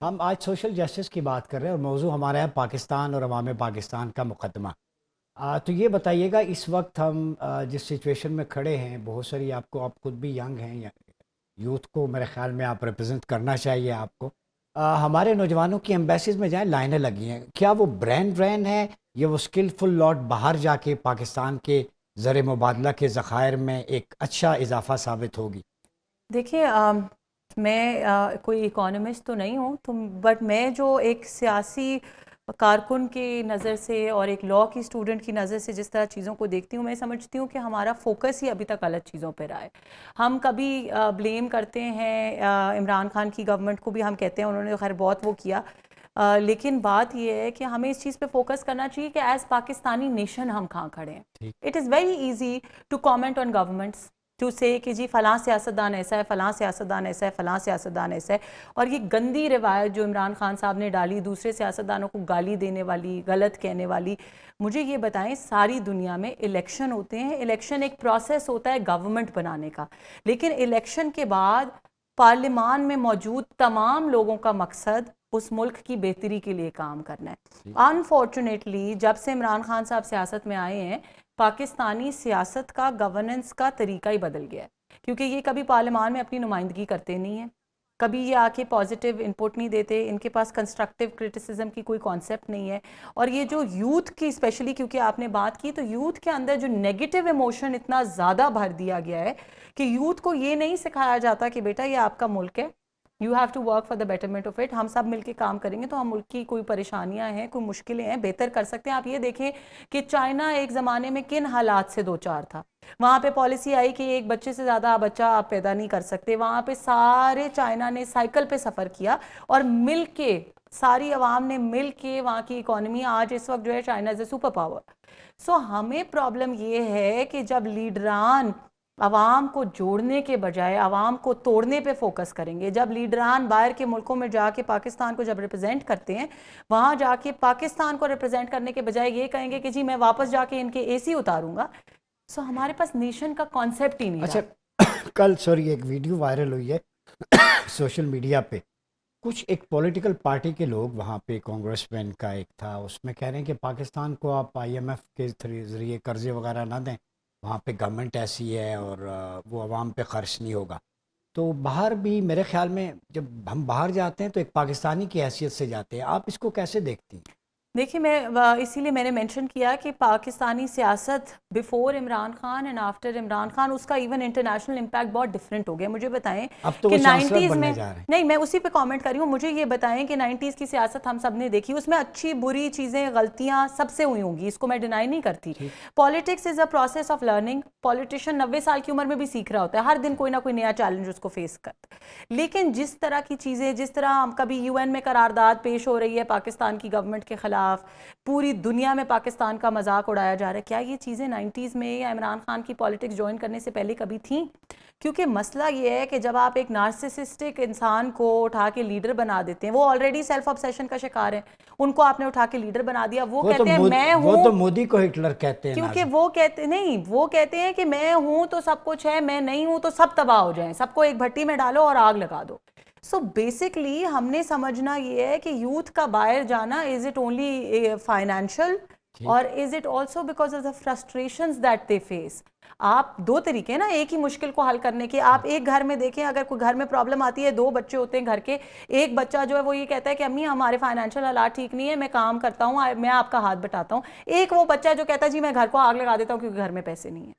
ہم آج social justice کی بات کر رہے ہیں اور موضوع ہمارا ہے پاکستان اور عوام پاکستان کا مقدمہ۔ تو یہ بتائیے گا اس وقت ہم جس سچویشن میں کھڑے ہیں، بہت ساری آپ خود بھی ینگ ہیں، یا یوتھ کو میرے خیال میں آپ ریپرزینٹ کرنا چاہیے آپ کو۔ ہمارے نوجوانوں کی ایمبیسیز میں جائیں، لائنیں لگی ہیں، کیا وہ برین ہے یا وہ اسکلفل لاٹ باہر جا کے پاکستان کے زر مبادلہ کے ذخائر میں ایک اچھا اضافہ ثابت ہوگی؟ دیکھیے میں کوئی اکانومسٹ تو نہیں ہوں بٹ میں جو ایک سیاسی کارکن کی نظر سے اور ایک لاء کی اسٹوڈنٹ کی نظر سے جس طرح چیزوں کو دیکھتی ہوں، میں سمجھتی ہوں کہ ہمارا فوکس ہی ابھی تک غلط چیزوں پہ رہا ہے۔ ہم کبھی بلیم کرتے ہیں عمران خان کی گورنمنٹ کو، بھی ہم کہتے ہیں انہوں نے خیر بہت وہ کیا، لیکن بات یہ ہے کہ ہمیں اس چیز پہ فوکس کرنا چاہیے کہ ایز پاکستانی نیشن ہم کہاں کھڑے ہیں۔ ٹھیک۔ It is very easy to comment on governments, to سے کہ جی فلاں سیاستدان ایسا ہے، فلاں سیاستدان ایسا ہے، فلاں سیاستدان ایسا ہے، اور یہ گندی روایت جو عمران خان صاحب نے ڈالی دوسرے سیاستدانوں کو گالی دینے والی، غلط کہنے والی۔ مجھے یہ بتائیں، ساری دنیا میں الیکشن ہوتے ہیں، الیکشن ایک پروسیس ہوتا ہے گورنمنٹ بنانے کا، لیکن الیکشن کے بعد پارلیمان میں موجود تمام لوگوں کا مقصد اس ملک کی بہتری کے لیے کام کرنا ہے۔ انفارچونیٹلی جب سے عمران خان صاحب سیاست میں آئے ہیں، پاکستانی سیاست کا گورننس کا طریقہ ہی بدل گیا ہے، کیونکہ یہ کبھی پارلیمان میں اپنی نمائندگی کرتے نہیں ہیں، کبھی یہ آ کے پازیٹیو انپوٹ نہیں دیتے، ان کے پاس کنسٹرکٹیو کرٹیسزم کی کوئی کانسیپٹ نہیں ہے۔ اور یہ جو یوتھ کی اسپیشلی، کیونکہ آپ نے بات کی، تو یوتھ کے اندر جو نیگیٹو ایموشن اتنا زیادہ بھر دیا گیا ہے کہ یوتھ کو یہ نہیں سکھایا جاتا کہ بیٹا یہ آپ کا ملک ہے، you have to work for the betterment of it, ہم سب مل کے کام کریں گے تو ہم ملک کی کوئی پریشانیاں ہیں، کوئی مشکلیں ہیں، بہتر کر سکتے ہیں۔ آپ یہ دیکھیں کہ چائنا ایک زمانے میں کن حالات سے دو چار تھا، وہاں پہ پالیسی آئی کہ ایک بچے سے زیادہ بچہ آپ پیدا نہیں کر سکتے، وہاں پہ سارے چائنا نے سائیکل پہ سفر کیا اور مل کے ساری عوام نے مل کے وہاں کی اکانومی آج اس وقت جو ہے China is a super power. So ہمیں پرابلم یہ ہے کہ جب لیڈران عوام کو جوڑنے کے بجائے عوام کو توڑنے پہ فوکس کریں گے، جب لیڈران باہر کے ملکوں میں جا کے پاکستان کو جب ریپرزینٹ کرتے ہیں، وہاں جا کے پاکستان کو ریپرزینٹ کرنے کے بجائے یہ کہیں گے کہ جی میں واپس جا کے ان کے اے سی اتاروں گا، سو ہمارے پاس نیشن کا کانسیپٹ ہی نہیں اچھا، رہا۔ کل ایک ویڈیو وائرل ہوئی ہے سوشل میڈیا پہ، کچھ ایک پولیٹیکل پارٹی کے لوگ وہاں پہ، کانگریس مین کا ایک تھا، اس میں کہہ رہے ہیں کہ پاکستان کو آپ آئی ایم ایف کے ذریعے قرضے وغیرہ نہ دیں، وہاں پہ گورنمنٹ ایسی ہے اور وہ عوام پہ خرچ نہیں ہوگا۔ تو باہر بھی میرے خیال میں جب ہم باہر جاتے ہیں تو ایک پاکستانی کی حیثیت سے جاتے ہیں، آپ اس کو کیسے دیکھتی ہیں؟ دیکھیے میں اسی لیے میں نے مینشن کیا کہ پاکستانی سیاست before Imran Khan and after Imran Khan, اس کا ایون انٹرنیشنل امپیکٹ بہت ڈفرینٹ ہو گیا۔ مجھے بتائیں اب تو وہ کہ چانسلر نائنٹیز بننے میں، جا رہے ہیں۔ نہیں میں اسی پہ کامنٹ کر رہی ہوں، مجھے یہ بتائیں کہ نائنٹیز کی سیاست ہم سب نے دیکھی، اس میں اچھی بری چیزیں غلطیاں سب سے ہوئی ہوں گی، اس کو میں ڈینائی نہیں کرتی۔ Politics is a process of learning, politician 90 سال کی عمر میں بھی سیکھ رہا ہوتا ہے، ہر دن کوئی نہ کوئی نیا چیلنج اس کو فیس کرتا ہے، لیکن جس طرح کی چیزیں، جس طرح ہم کبھی یو این میں قرارداد پیش ہو رہی ہے پاکستان کی گورنمنٹ کے خلاف، پوری دنیا میں پاکستان کا مذاق اڑایا جا رہا ہے، کیا یہ چیزیں نائنٹیز میں یا عمران خان کی پالیٹکس جوائن کرنے سے پہلے کبھی تھیں؟ کیونکہ مسئلہ یہ ہے کہ جب آپ ایک نارسسسٹک انسان کو اٹھا کے لیڈر بنا دیتے ہیں، وہ آلریڈی سیلف آبسیشن کا شکار ہے، ان کو آپ نے اٹھا کے لیڈر بنا دیا، وہ کہتے ہیں میں وہ تو ہوں، مودی کو ہٹلر کہتے ہیں کیونکہ ناظر۔ وہ کہتے نہیں، وہ کہتے ہیں کہ میں ہوں تو سب کچھ ہے، میں نہیں ہوں تو سب تباہ ہو جائیں، سب کو ایک بھٹی میں ڈالو اور آگ لگا دو۔ سو بیسکلی ہم نے سمجھنا یہ ہے کہ یوتھ کا باہر جانا، از اٹ اونلی فائنینشیل اور is it also because of the frustrations that they face? آپ دو طریقے ہیں نا ایک ہی مشکل کو حل کرنے کے، آپ ایک گھر میں دیکھیں، اگر کوئی گھر میں پرابلم آتی ہے، دو بچے ہوتے ہیں گھر کے، ایک بچہ جو ہے وہ یہ کہتا ہے کہ امی ہمارے فائنینشیل حالات ٹھیک نہیں ہے، میں کام کرتا ہوں، میں آپ کا ہاتھ بٹاتا ہوں، ایک وہ بچہ جو کہتا ہے جی میں گھر کو آگ لگا دیتا ہوں کیونکہ گھر میں پیسے نہیں ہیں۔